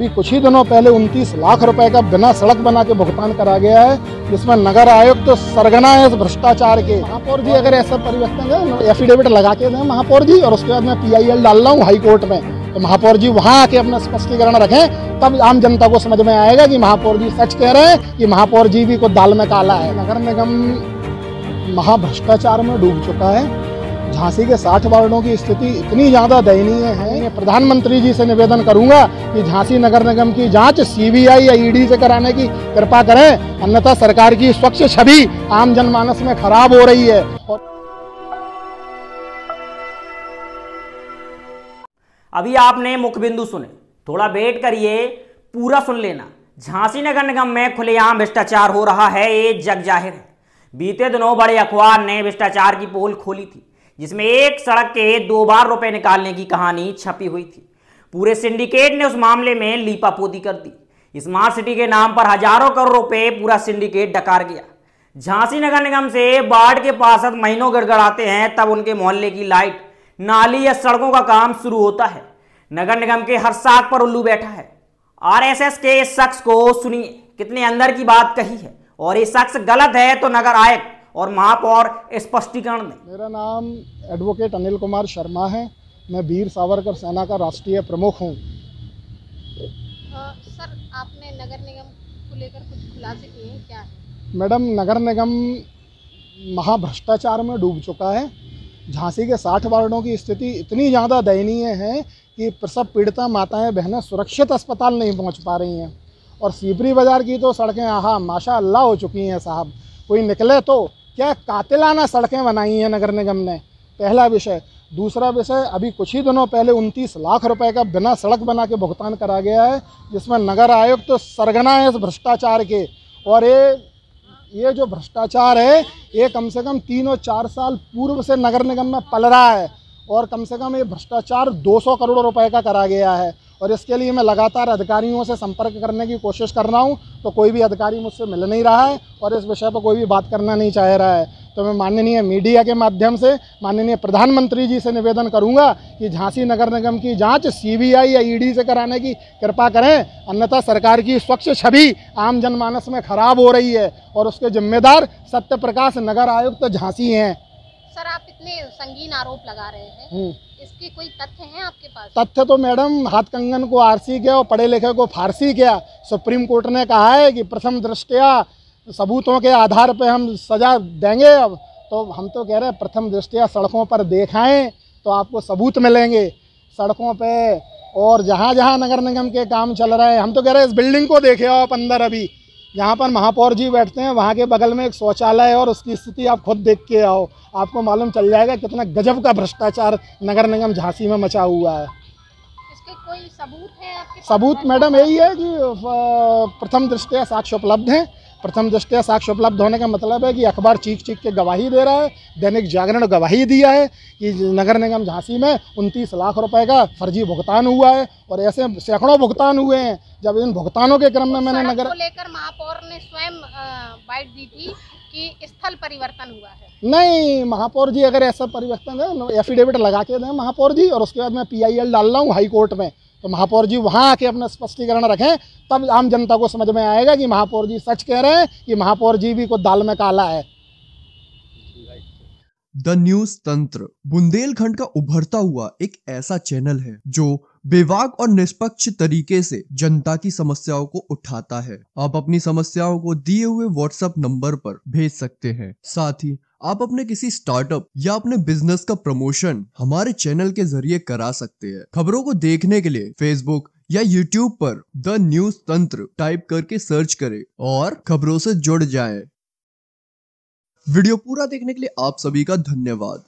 अभी कुछ ही दिनों पहले 29 लाख रुपए का बिना सड़क बना के भुगतान करा गया है, जिसमें नगर आयुक्त तो सरगना है इस भ्रष्टाचार के। महापौर जी अगर ऐसा परिवर्तन है, एफिडेविट लगा के दें महापौर जी, और उसके बाद मैं PIL डाल रहा हूँ हाई कोर्ट में, तो महापौर जी वहां आके अपना स्पष्टीकरण रखें, तब आम जनता को समझ में आएगा कि महापौर जी सच कह रहे हैं कि महापौर जी भी कुछ दाल में काला है। नगर निगम महाभ्रष्टाचार में डूब चुका है। झांसी के 60 वार्डों की स्थिति इतनी ज्यादा दयनीय है, प्रधानमंत्री जी से निवेदन करूंगा कि झांसी नगर निगम की जांच CBI या ED से कराने की कृपा करें, अन्यथा सरकार की स्वच्छ छवि आम जनमानस में खराब हो रही है। अभी आपने मुख्य बिंदु सुने, थोड़ा वेट करिए, पूरा सुन लेना। झांसी नगर निगम में खुलेआम भ्रष्टाचार हो रहा है, ये जग जाहिर है। बीते दिनों बड़े अखबार ने भ्रष्टाचार की पोल खोली थी, जिसमें एक सड़क के 2 बार रुपए निकालने की कहानी छपी हुई थी। पूरे सिंडिकेट ने उस मामले में लीपापोती कर दी। स्मार्ट सिटी के नाम पर हजारों करोड़ रुपए पूरा सिंडिकेट डकार गया। झांसी नगर निगम से वार्ड के पार्षद महीनों गड़गड़ाते हैं, तब उनके मोहल्ले की लाइट, नाली या सड़कों का काम शुरू होता है। नगर निगम के हर साख पर उल्लू बैठा है। RSS के इस शख्स को सुनिए, कितने अंदर की बात कही है, और ये शख्स गलत है तो नगर आयुक्त और महापौर स्पष्टीकरण दें। मेरा नाम एडवोकेट अनिल कुमार शर्मा है। मैं वीर सावरकर सेना का राष्ट्रीय प्रमुख हूँ। सर, आपने नगर निगम को लेकर कुछ खुलासे किए हैं, क्या है? मैडम, नगर निगम महाभ्रष्टाचार में डूब चुका है। झांसी के 60 वार्डों की स्थिति इतनी ज़्यादा दयनीय है कि प्रसव पीड़िता माताएं बहनें सुरक्षित अस्पताल नहीं पहुंच पा रही हैं। और सीपरी बाज़ार की तो सड़कें आहा माशाअल्लाह हो चुकी हैं साहब, कोई निकले तो क्या कातिलाना सड़कें बनाई हैं नगर निगम ने, पहला विषय। दूसरा विषय, अभी कुछ ही दिनों पहले 29 लाख रुपए का बिना सड़क बना के भुगतान करा गया है, जिसमें नगर आयुक्त तो सरगना है इस भ्रष्टाचार के। और ये जो भ्रष्टाचार है, ये कम से कम 3 और 4 साल पूर्व से नगर निगम में पल रहा है, और कम से कम ये भ्रष्टाचार 200 करोड़ रुपए का करा गया है। और इसके लिए मैं लगातार अधिकारियों से संपर्क करने की कोशिश कर रहा हूं, तो कोई भी अधिकारी मुझसे मिल नहीं रहा है और इस विषय पर कोई भी बात करना नहीं चाह रहा है। तो मैं माननीय मीडिया के माध्यम से माननीय प्रधानमंत्री जी से निवेदन करूंगा कि झांसी नगर निगम की जांच CBI या ED से कराने की कृपा करें, अन्यथा सरकार की स्वच्छ छवि आम जनमानस में खराब हो रही है, और उसके जिम्मेदार सत्य प्रकाश नगर आयुक्त झांसी हैं। सर, आप इतने संगीन आरोप लगा रहे हैं, इसके कोई तथ्य हैं आपके पास? तथ्य तो मैडम, हाथ कंगन को आरसी क्या और पढ़े लिखे को फारसी क्या। सुप्रीम कोर्ट ने कहा है कि प्रथम दृष्टया सबूतों के आधार पर हम सजा देंगे। अब तो हम तो कह रहे हैं प्रथम दृष्टया सड़कों पर देखाएं तो आपको सबूत मिलेंगे सड़कों पे। और जहाँ जहाँ नगर निगम के काम चल रहे हैं, हम तो कह रहे हैं इस बिल्डिंग को देखे हो आप अंदर, अभी जहाँ पर महापौर जी बैठते हैं वहाँ के बगल में एक शौचालय है, और उसकी स्थिति आप खुद देख के आओ, आपको मालूम चल जाएगा कितना गजब का भ्रष्टाचार नगर निगम झांसी में मचा हुआ है। इसके कोई सबूत है आपके पास? सबूत मैडम यही है कि प्रथम दृष्टया साक्ष्य उपलब्ध हैं। प्रथम दृष्टया साक्ष्य उपलब्ध होने का मतलब है कि अखबार चीख चीख के गवाही दे रहा है, दैनिक जागरण गवाही दिया है कि नगर निगम झांसी में 29 लाख रुपए का फर्जी भुगतान हुआ है, और ऐसे सैकड़ों भुगतान हुए हैं। जब इन भुगतानों के क्रम में मैंने नगर को लेकर महापौर ने स्वयं बाइट दी थी कि स्थल परिवर्तन हुआ है। नहीं, महापौर जी अगर ऐसा परिवर्तन है, एफिडेविट लगा के दें महापौर जी, और उसके बाद मैं PIL डाल रहा हूँ हाई कोर्ट में, तो महापौर जी वहां आके अपना स्पष्टीकरण रखें, तब आम जनता को समझ में आएगा कि महापौर जी सच कह रहे हैं कि महापौर जी भी कुछ दाल में काला है। द न्यूज तंत्र बुंदेलखंड का उभरता हुआ एक ऐसा चैनल है जो बेबाक और निष्पक्ष तरीके से जनता की समस्याओं को उठाता है। आप अपनी समस्याओं को दिए हुए WhatsApp नंबर पर भेज सकते हैं। साथ ही आप अपने किसी स्टार्टअप या अपने बिजनेस का प्रमोशन हमारे चैनल के जरिए करा सकते हैं। खबरों को देखने के लिए Facebook या YouTube पर द न्यूज तंत्र टाइप करके सर्च करें और खबरों से जुड़ जाएं। वीडियो पूरा देखने के लिए आप सभी का धन्यवाद।